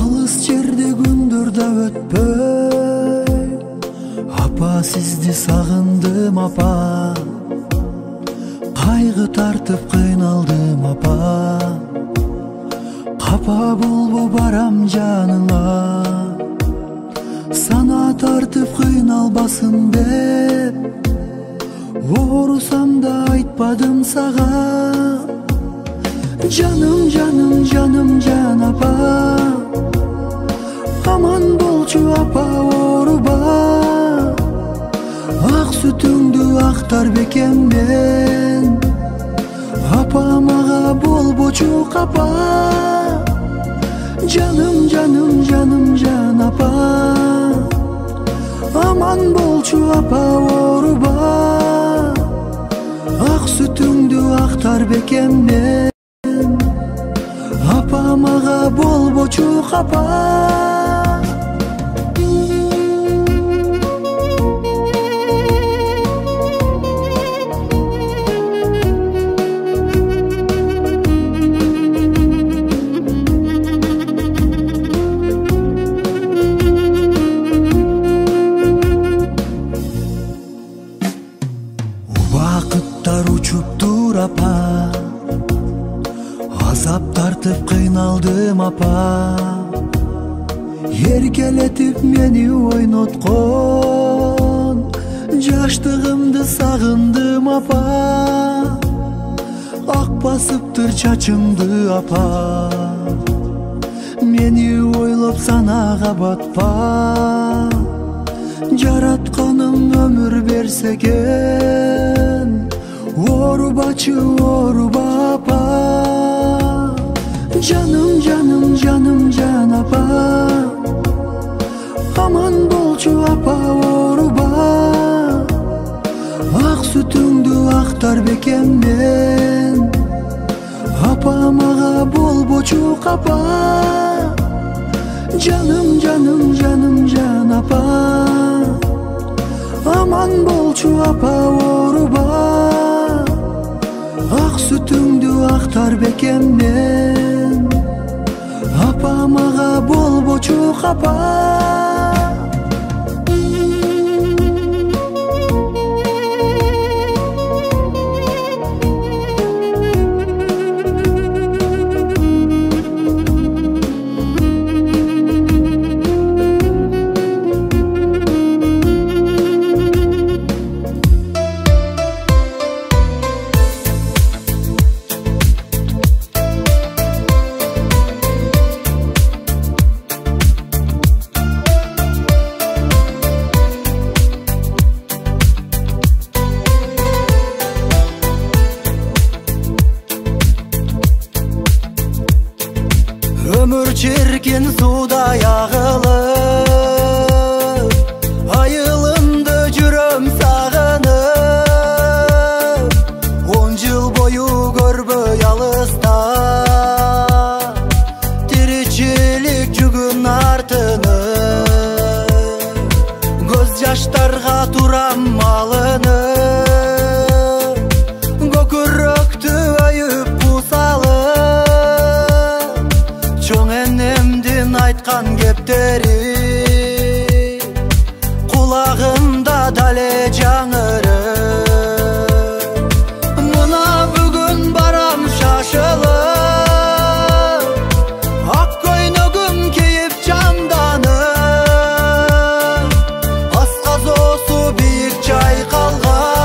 Алыс жерде күндөр да өтпөй, апа сизди сагындым апа. Кайгы тартып кыйналдым апа. Капа болбо барам жаныңа, сана тартып кыйналбасын деп. Оорусам да айтпадым сага. Жаным, жаным, жаным, жан апа. Аман болчу апа, ооруба. Ак сүтүңдү актар бекем мен. Апа мага болбочу капа. Жаным, жаным, жаным, жан апа. Аман болчу апа, ооруба. Ак сүтүңдү актар бекем мен. Апа мага болбочу капа. Убакыттар учуптур апа. Азап тартып кыйналдым апа. Эркелетип мени ойноткон жаштыгымды сагындым апа. Ак басыптыр чачымды апа. Мени ойлоп санага батпа. Жаратканым өмүр берсе экен, оорубачы, ооруба апа. Жаным, жаным, жаным, жан апа. Аман болчу апа, ооруба. Ак сүтүңдү актар бекем мен. Апа мага болбочу капа. Жаным, жаным, жаным, жан апа. Аман болчу апа, ооруба. Ак сүтүңдү актар бекем мен. Апа мага болбочу капа. Ömür çirkin suday ağılıp, ayılımdı жүрөм sağınıp. 10 yıl boyu görбөй алыста, тиричилик жүгүн артынып. Көз жаштарга турам малынып, көкүрөктү өйүп бусалып. Чоң энемдин айткан кептери кулагымда дале жаңырып. Мына бүгүн барам шашылып, ак көйнөгүм кийип жамданып. Асказоосу бийик чайкалган,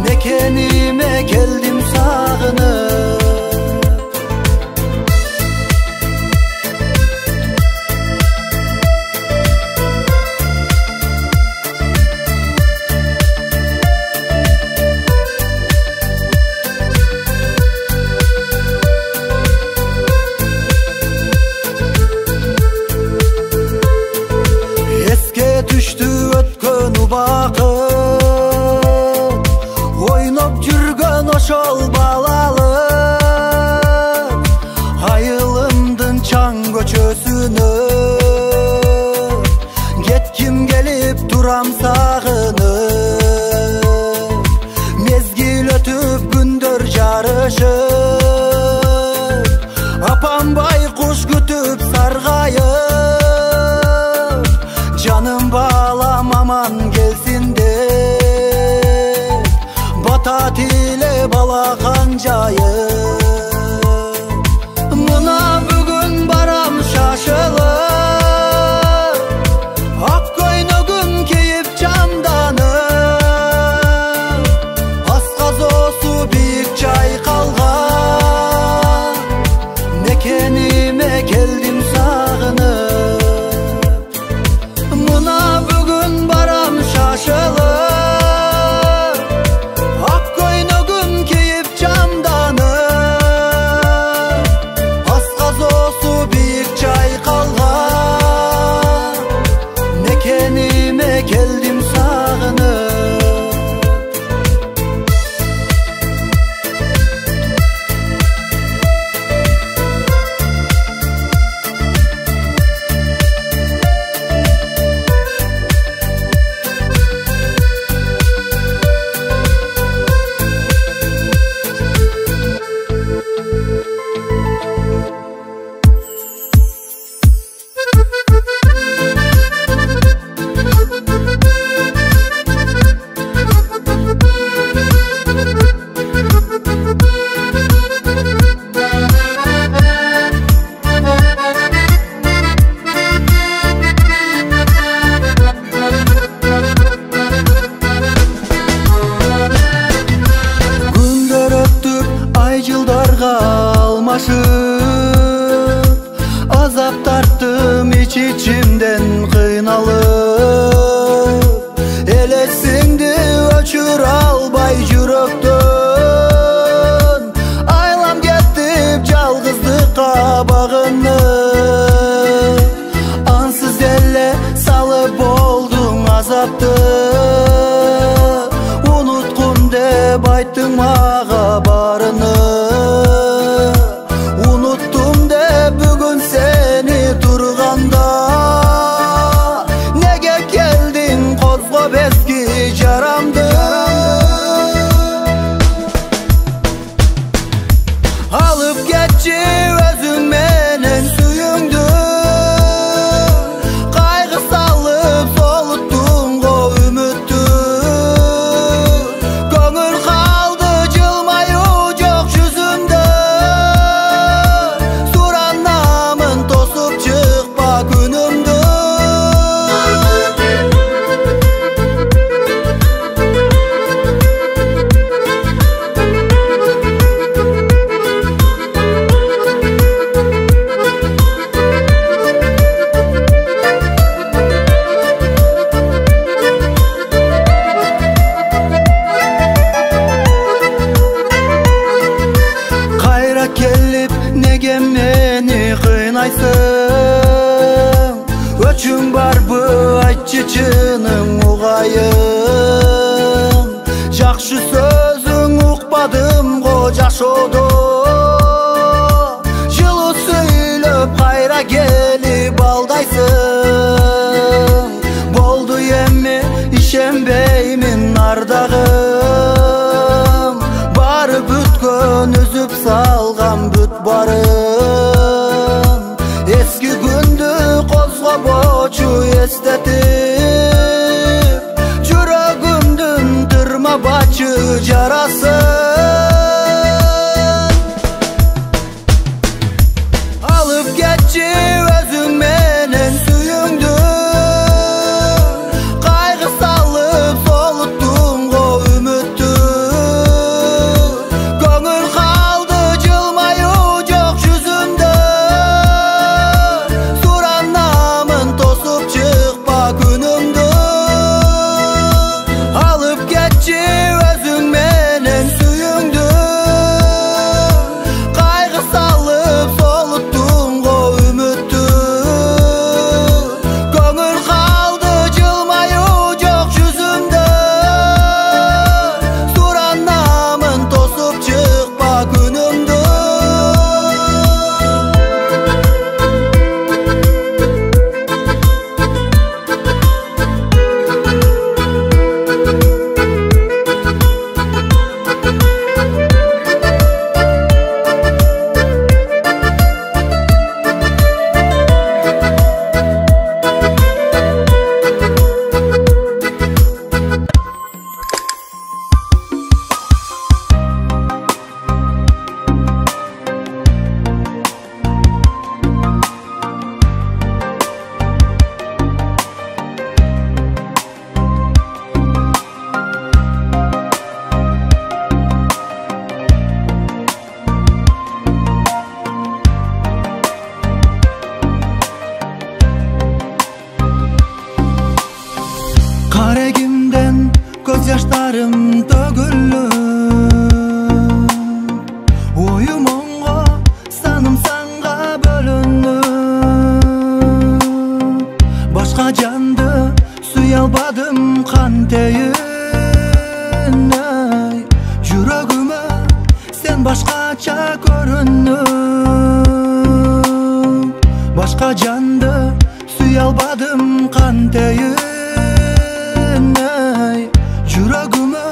мекениме келдим сагынып. almaşıp azap tarttım içimden kıynalıp elesindi öçür albay yürekten aylam getip жалгыздыкка bağını ansız elle salıp oldum azaptı unutkum dep ayttың mağa barını unuttum dep бүгүн seni turganda nege keldin kozgoп eski jaramды alıp ketçi özüң menen suyuңdu kaygı salıp soluttum go ümittü көңүл kaldı жылмаю жок жүзүмдө суранамын тосуп чыкпа күнүмдү Kayra kelip nege meni kıynayсың Öçüң barбы айтчы чынын угайым Жакшы сөзүң укпадым го жашоодо Жылуу сүйлөп кайра келип алдайсың Болду эми ишенбеймин ардагым Бары бүткөн үзүп салган бүт барым Эски күндү козгобочу эстетип Жүрөгүмдүн тырмабачы жарасын Алып кетчи өзүң менен сүйүңдү Кайгы салып солуттум го үмүттү көңүл калды жылмаю жок жүзүмдө суранамын тосуп чыкпа күнүмдү алып кетчи өзүң менен сүйүңдү кайгы салып солуттум го үмүттү көңүл калды жылмаю жок жүзүмдө суранамын тосуп чыкпа күнүмдү Карегимден көз жаштарым төгүлүп оюм оңго саным санга бөлүнүп башка жанды сүйө албадым кантейин жүрөгүмө сен башкача көрүнүп башка жанды сүйө албадым кантейин жүрөгүмө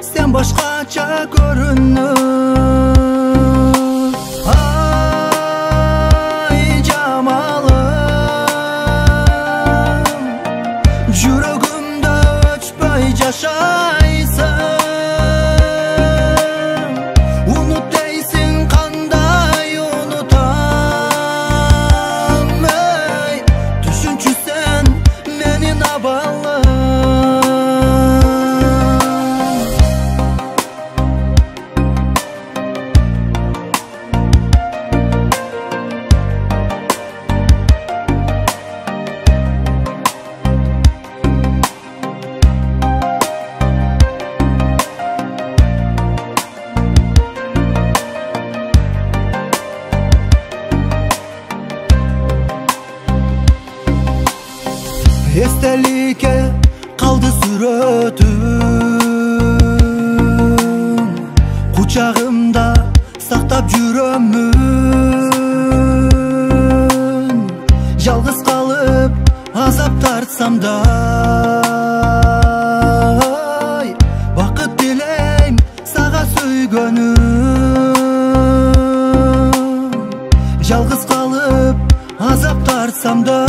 сен башкача көрүнүп ай жамалым жүрөгүмдө өчпөй жашайсың унут дейсиң кандай унутам түшүнчү сен менин tartsam da bakıt dileyim sağa süygönüm. Жалғыз қалып азап тарсам да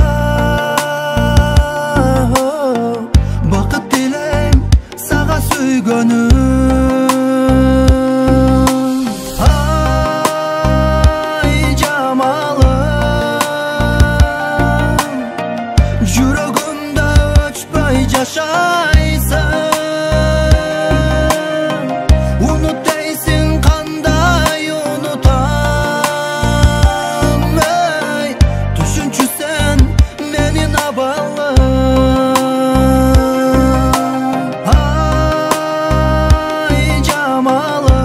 бақыт тілейм саға сүйгөнім. Ай жамалым, жүрегімді өчпөй жашайсың. Unut дейсің, қандай унутам. Ey, түшүнчү сен менин абалым. Ай жамалым,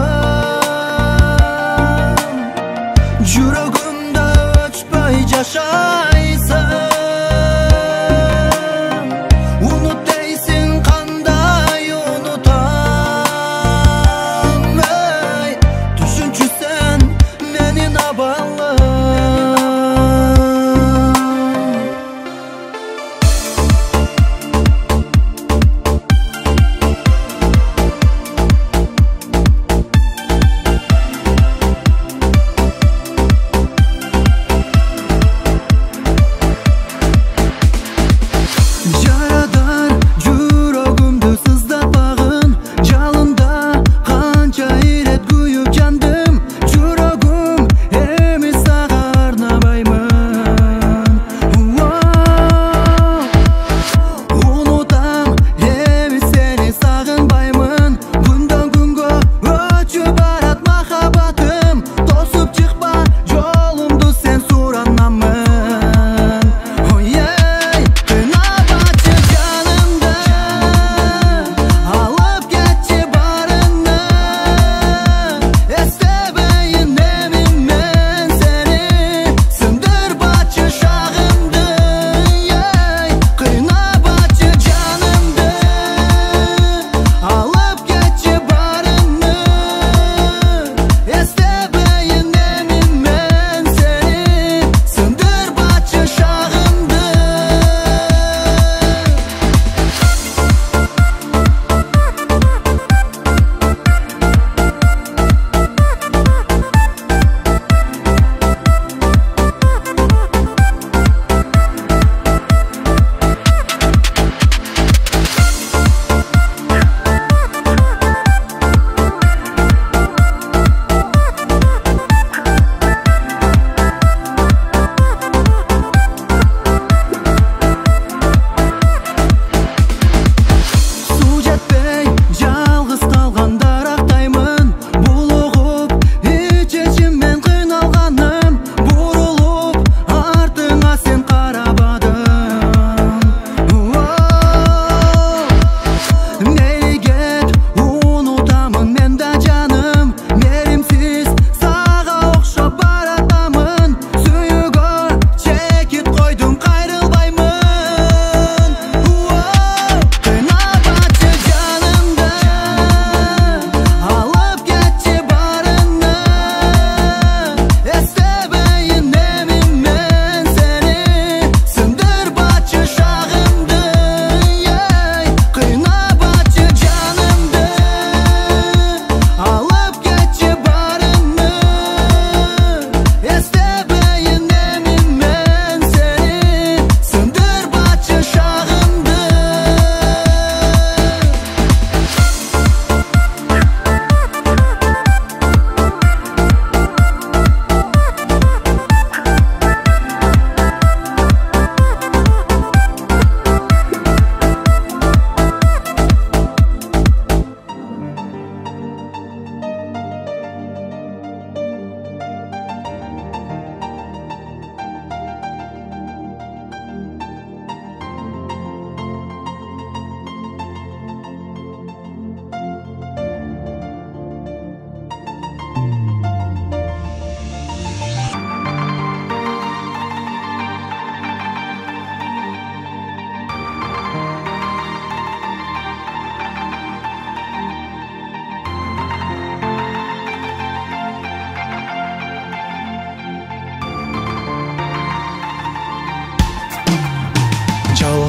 жүрегімді өчпөй жашайсың. Unut дейсің, қандай унутам. Ey, түшүнчү сен менин абалым.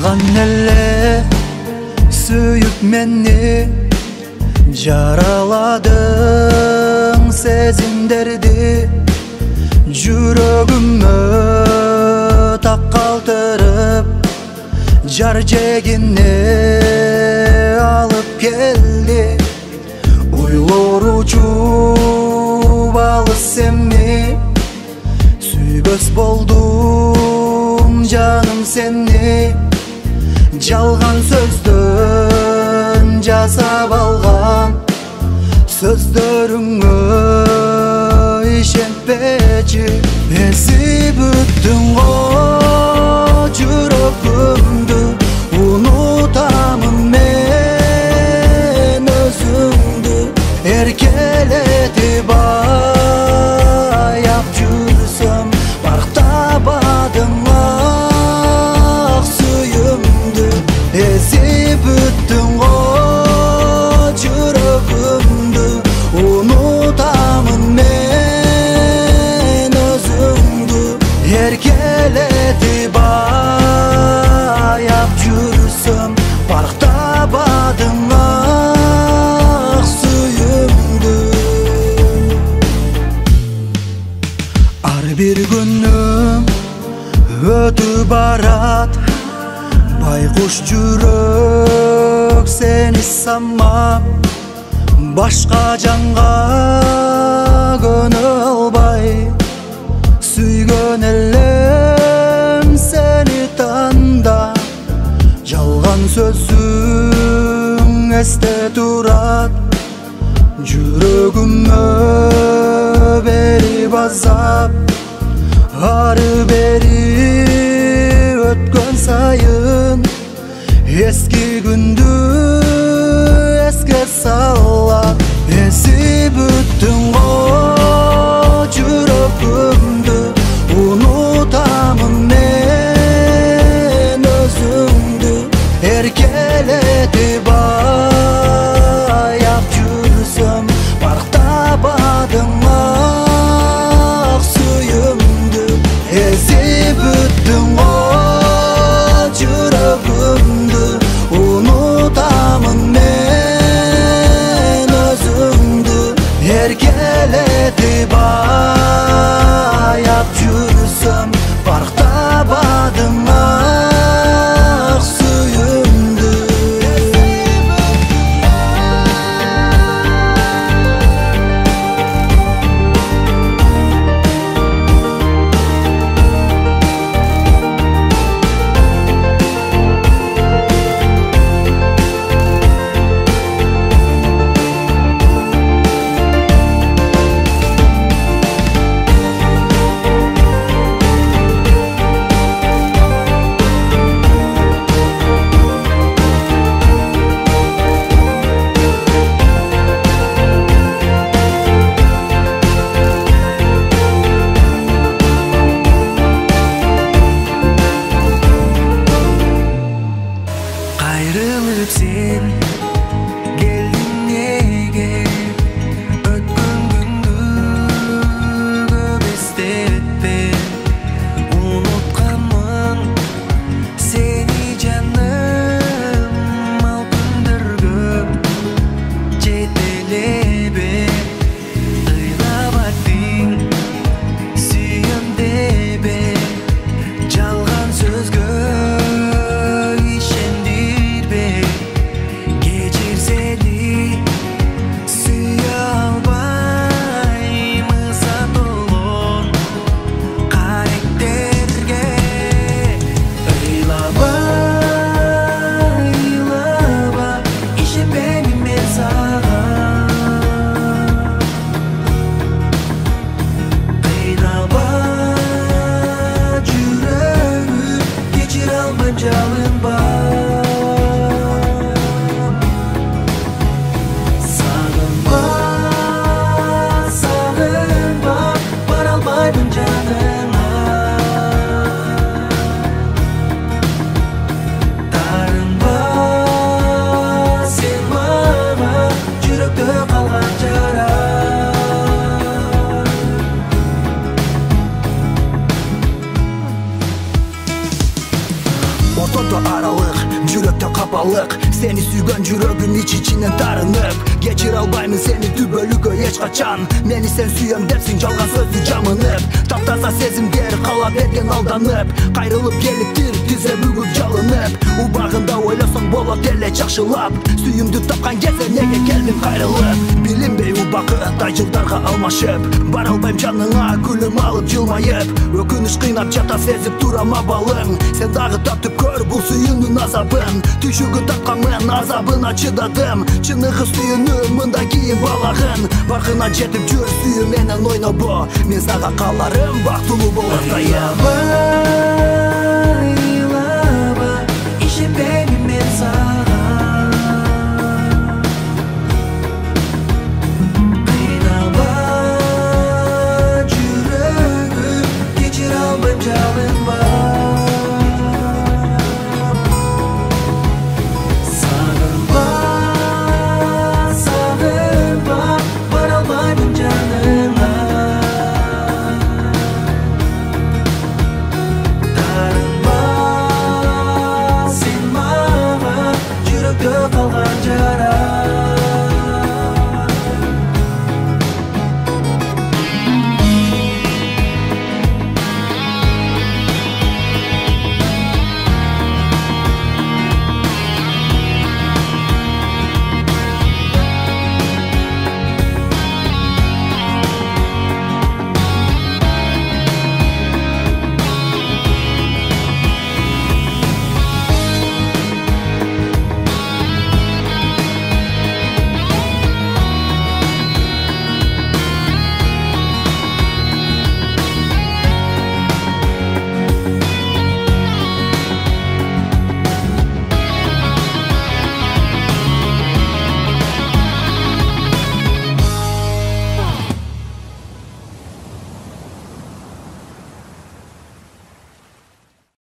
Жалған эле сүйүп мени жараладың сезимдерди жүрөгүмө так калтырып жар жегине алып келди ойлор учуп алыс эмни сүйбөс болдум жаным сени жалган сөздөн жасап алган сөздөрүңө ишенбечи эзип өттүң го жүрөгүмдү унутамын мен өзүңдү эркелетип аяп жүрсөм бактабадың ак сүйүмдү эзип өттүң го жүрөгүмдү унутамын мен өзүңдү эркелетип аяп жүрсөм бактабадың ак сүйүмдү ар бир күнүм өтүп барат байкуш жүрөк сени самап башка жанга көнө албай сүйгөн элем сени танда жалган сөзүң эсте турат жүрөгүмө берип азап ары бери өткөн сайын эски күндү эске салат эзип өттүң го жүрөгүмдү унутамын мен өзүңдү эркелетип аяп жүрсөм бактабадың ак сүйүмдү эзип өттүң го жүрөгүмдү унутамын мен өзүңдү эркелетип аяп жүрсөм бактабадың ак сүйүмдү Ayrılıp sen geldin nege ötkün gündü көп estetpe unutkanmın seni canım al gündürgüp жетелебе ыйлап аттың сүйем дебе жалган сөзгө Ortada aralık balık. Seni suygan жүрөгүм iç-içinden tarınıp. Geçir albaymın seni dübölükö hiç kaçan. Meni sen suyam depsin жалган сөздү жамынып. Таптаса сезимдер кала берген алданып. Кайрылып келиптир тизе бүгүп жалынып. Убагында ойлосоң болот эле жакшылап. Сүйүмдү тапкан кезде неге келдиң кайрылып. Билинбей убакыттай жылдарга алмашып. Бара албайм жаныңа күлүм алып жылмайып. Өкүнүч кыйнап жата сезип турам абалың. Сен дагы тартып көр бул сүйүүнүн азабын. Түшүгү тапканмын азабына чыдадым. Чыныгы сүйүүнүн мында кийин балагын. Баркына жетип жүр сүйүү менен ойнобо. Мен сага каларым бактылуу болоктайым.